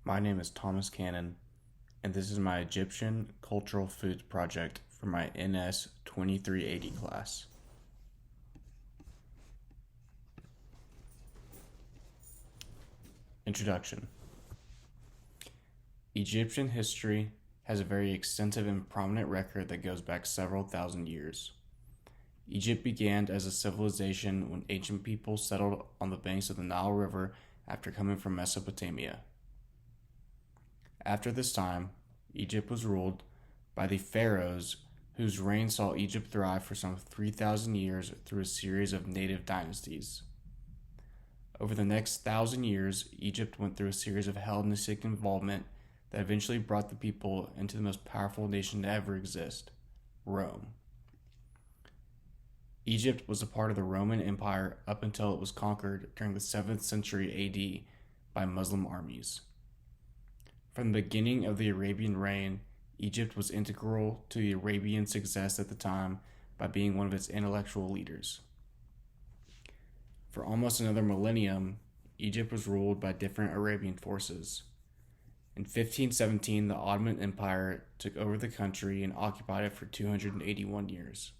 My name is Thomas Cannon, and this is my Egyptian Cultural Foods project for my NS 2380 class. Introduction. Egyptian history has a very extensive and prominent record that goes back several thousand years. Egypt began as a civilization when ancient people settled on the banks of the Nile River after coming from Mesopotamia. After this time, Egypt was ruled by the pharaohs whose reign saw Egypt thrive for some 3,000 years through a series of native dynasties. Over the next 1,000 years, Egypt went through a series of Hellenistic involvement that eventually brought the people into the most powerful nation to ever exist, Rome. Egypt was a part of the Roman Empire up until it was conquered during the 7th century AD by Muslim armies. From the beginning of the Arabian reign, Egypt was integral to the Arabian success at the time by being one of its intellectual leaders. For almost another millennium, Egypt was ruled by different Arabian forces. In 1517, the Ottoman Empire took over the country and occupied it for 281 years.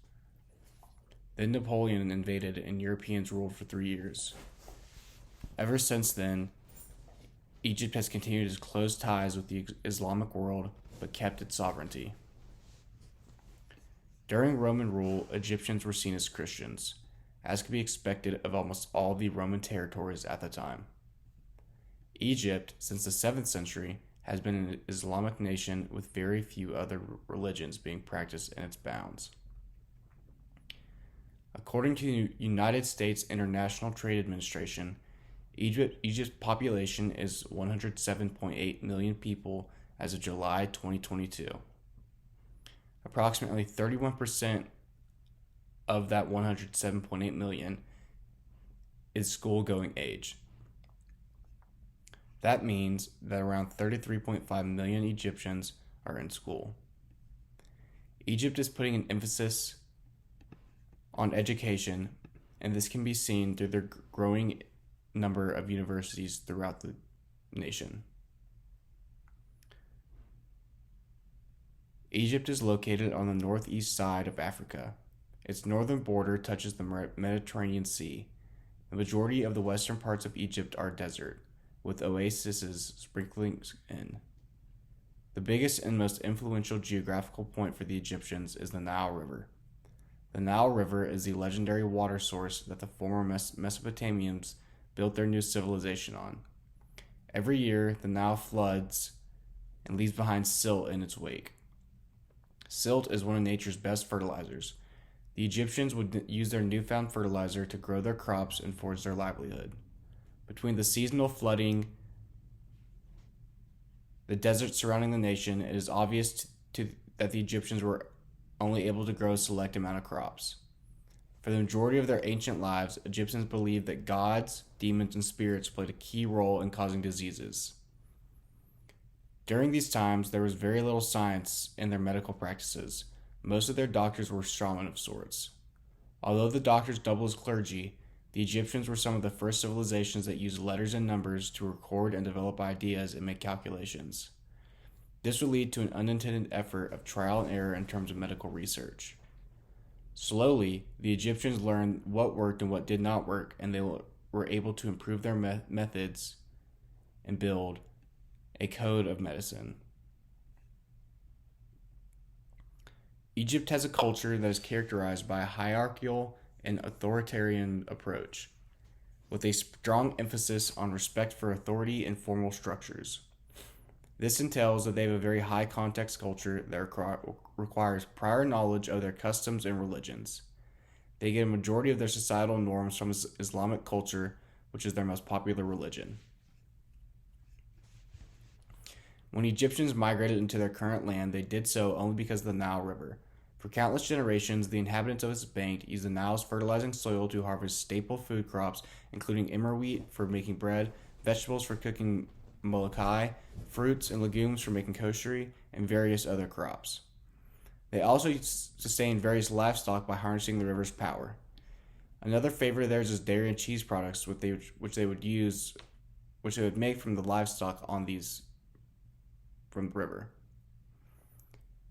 Then Napoleon invaded and Europeans ruled for 3 years. Ever since then, Egypt has continued its close ties with the Islamic world, but kept its sovereignty. During Roman rule, Egyptians were seen as Christians, as could be expected of almost all the Roman territories at the time. Egypt, since the 7th century, has been an Islamic nation with very few other religions being practiced in its bounds. According to the United States International Trade Administration, Egypt's population is 107.8 million people as of July 2022. Approximately 31% of that 107.8 million is school-going age. That means that around 33.5 million Egyptians are in school. Egypt is putting an emphasis on education, and this can be seen through their growing number of universities throughout the nation. Egypt is located on the northeast side of Africa. Its northern border touches the Mediterranean Sea. The majority of the western parts of Egypt are desert, with oases sprinkling in. The biggest and most influential geographical point for the Egyptians is the Nile River. The Nile River is the legendary water source that the former Mesopotamians built their new civilization on. Every year, the Nile floods and leaves behind silt in its wake. Silt is one of nature's best fertilizers. The Egyptians would use their newfound fertilizer to grow their crops and forge their livelihood. Between the seasonal flooding, the desert surrounding the nation, it is obvious that the Egyptians were only able to grow a select amount of crops. For the majority of their ancient lives, Egyptians believed that gods, demons, and spirits played a key role in causing diseases. During these times, there was very little science in their medical practices. Most of their doctors were shaman of sorts. Although the doctors doubled as clergy, the Egyptians were some of the first civilizations that used letters and numbers to record and develop ideas and make calculations. This would lead to an unintended effort of trial and error in terms of medical research. Slowly, the Egyptians learned what worked and what did not work, and they were able to improve their methods and build a code of medicine. Egypt has a culture that is characterized by a hierarchical and authoritarian approach, with a strong emphasis on respect for authority and formal structures. This entails that they have a very high context culture that requires prior knowledge of their customs and religions. They get a majority of their societal norms from Islamic culture, which is their most popular religion. When Egyptians migrated into their current land, they did so only because of the Nile River. For countless generations, the inhabitants of its bank used the Nile's fertilizing soil to harvest staple food crops, including emmer wheat for making bread, vegetables for cooking molokai, fruits and legumes for making koshery, and various other crops. They also sustained various livestock by harnessing the river's power. Another favorite of theirs is dairy and cheese products, which they would make from the livestock on these from the river.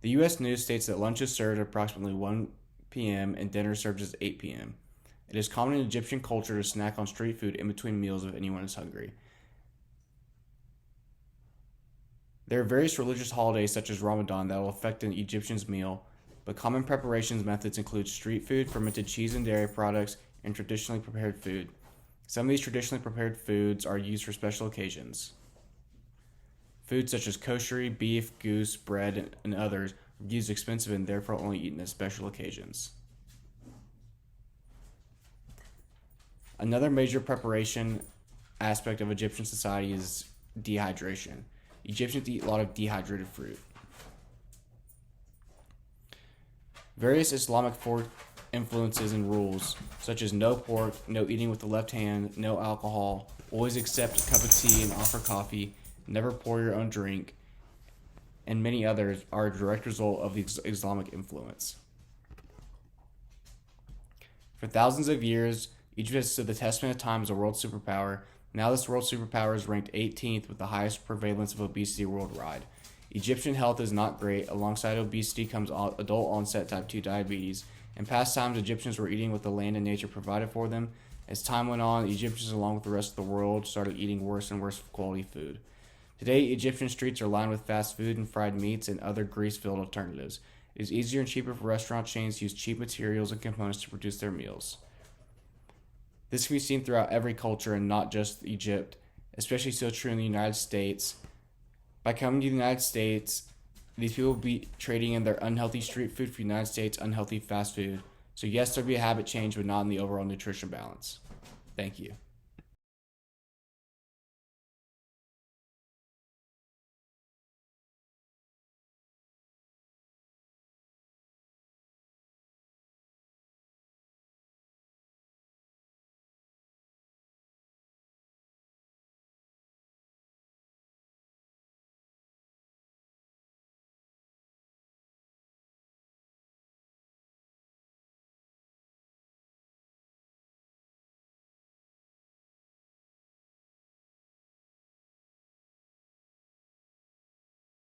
The U.S. News states that lunch is served at approximately 1 p.m. and dinner is served at 8 p.m. It is common in Egyptian culture to snack on street food in between meals if anyone is hungry. There are various religious holidays such as Ramadan that will affect an Egyptian's meal, but common preparations methods include street food, fermented cheese and dairy products, and traditionally prepared food. Some of these traditionally prepared foods are used for special occasions. Foods such as kosher, beef, goose, bread, and others are used expensive and therefore only eaten at special occasions. Another major preparation aspect of Egyptian society is dehydration. Egyptians eat a lot of dehydrated fruit. Various Islamic influences and rules, such as no pork, no eating with the left hand, no alcohol, always accept a cup of tea and offer coffee, never pour your own drink, and many others are a direct result of the Islamic influence. For thousands of years, Egypt has stood the test of time as a world superpower. Now this world superpower is ranked 18th with the highest prevalence of obesity worldwide. Egyptian health is not great. Alongside obesity comes adult onset type 2 diabetes. In past times, Egyptians were eating what the land and nature provided for them. As time went on, Egyptians, along with the rest of the world, started eating worse and worse quality food. Today, Egyptian streets are lined with fast food and fried meats and other grease-filled alternatives. It is easier and cheaper for restaurant chains to use cheap materials and components to produce their meals. This can be seen throughout every culture and not just Egypt, especially so true in the United States. By coming to the United States, these people will be trading in their unhealthy street food for the United States unhealthy fast food. So yes, there'll be a habit change, but not in the overall nutrition balance. Thank you.